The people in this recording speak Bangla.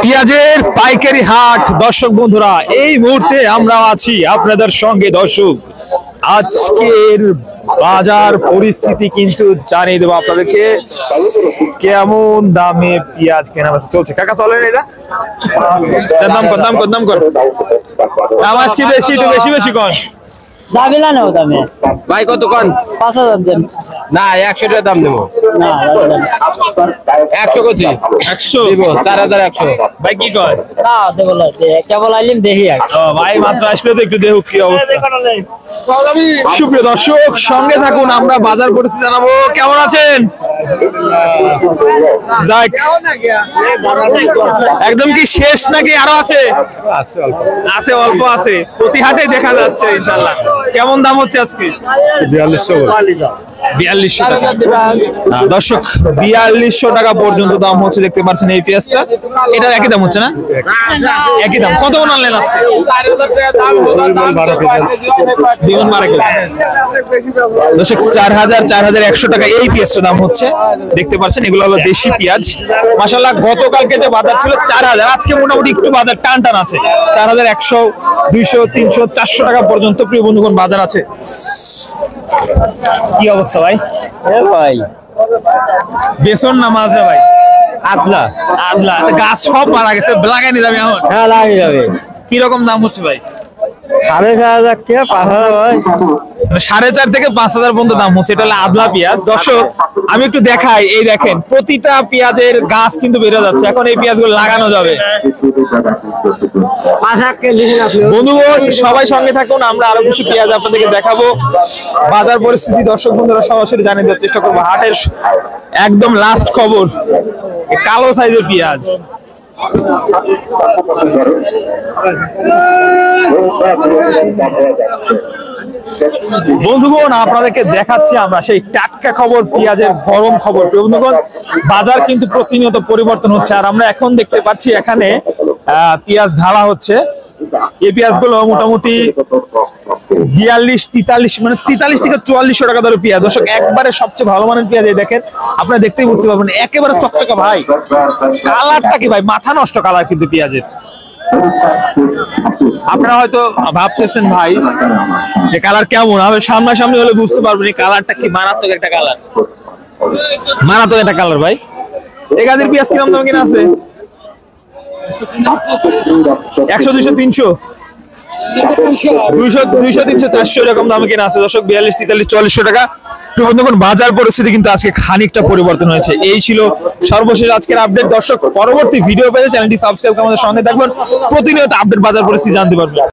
পেঁয়াজের পাইকারি হাট দর্শক বন্ধুরা, এই মুহূর্তে আমরা আছি আপনাদের সঙ্গে। দর্শক, আজকের বাজার পরিস্থিতি কিন্তু জানিয়ে দেবো আপনাদেরকে কেমন দামে পেঁয়াজ কেনাবেচা চলছে। কাকা চলেন, এটা দাম কর দাম আজকে বেশি, একটু বেশি বেশি কর। ভাই কত কন? 5000 দেন না, 100 টাকা দাম দেবো। না 100 করছি, 100 দিব 4100। ভাই কি কয়? না দেব না, কেবল আইলিম দেখি আর ভাই মাত্র আসলে তো একটু দেখো কি অবস্থা। সুপ্রিয় দর্শক, সঙ্গে থাকুন, আমরা বাজার পরিস্থিতি জানাবো। কেমন আছেন? যাক, একদম কি শেষ নাকি আরো আছে? আছে, অল্প আছে। প্রতি হাটে দেখা যাচ্ছে ইনশাআল্লাহ। কেমন দাম হচ্ছে আজকে? 4200 টাকা। দর্শক, 4200 টাকা পর্যন্ত দাম হচ্ছে, দেখতে পাচ্ছেন এই পেঁয়াজটা। এটা একই দাম হচ্ছে না? একই দাম। কত মন আনলেন আজকে? 2 কেজি। দর্শক, 4100 টাকা এই পেঁয়াজটার দাম হচ্ছে, দেখতে পাচ্ছেন। এগুলো হলো দেশি পেঁয়াজ। মাশাআল্লাহ, গতকালকে যে বাজার ছিল 4000, আজকে মোটামুটি একটু বাজার টান আছে। 4100, 200, 300, 400 টাকা পর্যন্ত প্রিয় বন্ধুগণ বাজার আছে। কি অবস্থা ভাই? ভাই বেসন না মাজরা ভাই? আদলা আদলা। গাছ সব মারা গেছে, লাগাই নি যাবে এখন? হ্যাঁ লাগে যাবে। কি রকম দাম হচ্ছে ভাই? 4500 কে 5000 ভাই, 4.5 থেকে 5000 পর্যন্ত দাম হচ্ছে। এটা হলো আদলা পেঁয়াজ। দর্শক, আমি একটু দেখাই। এই দেখেন, প্রতিটা পেঁয়াজের গাছ কিন্তু বেড়ে যাচ্ছে। এখন এই পেঁয়াজগুলো লাগানো যাবে। বন্ধুগণ, সবাই সঙ্গে থাকুন, আমরা আরো কিছু পেঁয়াজ আপনাদেরকে দেখাবো। বাজার পরিস্থিতি দর্শক বন্ধুরা সরাসরি জানিয়ে দেওয়ার চেষ্টা করবো। হাটের একদম লাস্ট খবর, কালো সাইজের পেঁয়াজ। বন্ধুগণ, আপনাদেরকে দেখাচ্ছি আমরা সেই টাটকা খবর, পেঁয়াজের গরম খবর। বন্ধুগণ, বাজার কিন্তু প্রতিনিয়ত পরিবর্তন হচ্ছে। আর আমরা এখন দেখতে পাচ্ছি এখানে পেঁয়াজ ঢালা হচ্ছে। এই পেঁয়াজগুলো মোটামুটি 42, 43, মানে 43 থেকে 4400 টাকা দরে পেঁয়াজ। দর্শক, একবারে সবচেয়ে ভালো মানের পেঁয়াজ। এই দেখেন, আপনারা দেখতেই বুঝতে পারবেন, একেবারে চকচকা ভাই। কালারটা কি ভাই, মাথা নষ্ট কালার কিন্তু পেঁয়াজের। আপনারা হয়তো ভাবতেছেন ভাই যে কালার কেমন হবে, সামনাসামনি হলে বুঝতে পারবেন এই কালারটা কি। মারাত্মক একটা কালার, মারাত্মক একটা কালার ভাই। এই গাছের পেঁয়াজ কিরকম দাম কিনা আছে? 100, 200, 300, 200, 300, 400 এরকম দামে কিনা আছে। দর্শক, 42, 43, 4400 টাকা। বাজার পরিস্থিতি কিন্তু আজকে খানিকটা পরিবর্তন হয়েছে। এই ছিল সর্বশেষ আজকের আপডেট। দর্শক, পরবর্তী ভিডিও পেতে চ্যানেলটি সাবস্ক্রাইব করে আমাদের সঙ্গে থাকবেন। প্রতিনিয়ত আপডেট বাজার পরিস্থিতি জানতে পারবেন।